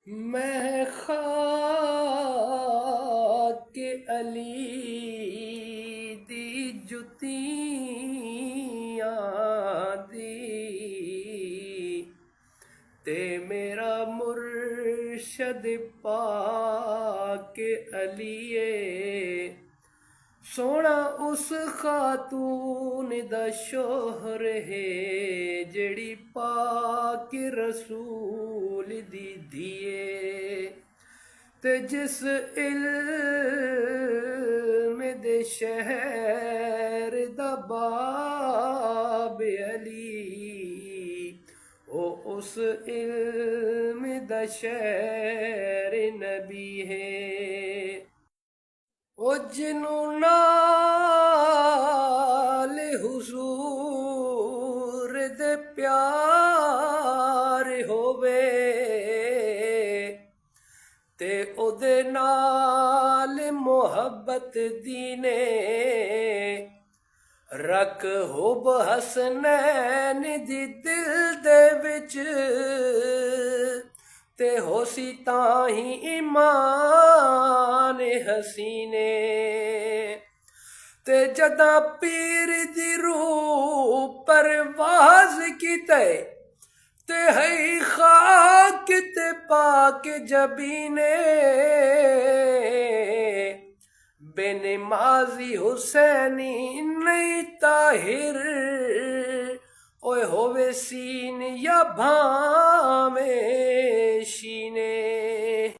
मैं खाक अली दी जुतियां दी ते मेरा मुर्शद पाक अलीए सोना उस खातून दा शोहर है जेड़ी पाक रसूल दी दिए ते जिस इल्म दे शहर दा बाब अली ओ उस इल्म दा शहर नबी है ओ जिनू नाल हुजूर दे प्यार होवे ते ओदे नाल मोहब्बत दीने रख हुब हसनैन दी दिल दे विच ते होसी ताही ईमान हसीने ते जदा पीर दी रूह परवाज कीते ते है खाक ते पाक जबीने बेनमाजी हुसैनी नहीं ताहिर ओए होवे सीन या भावे शीने।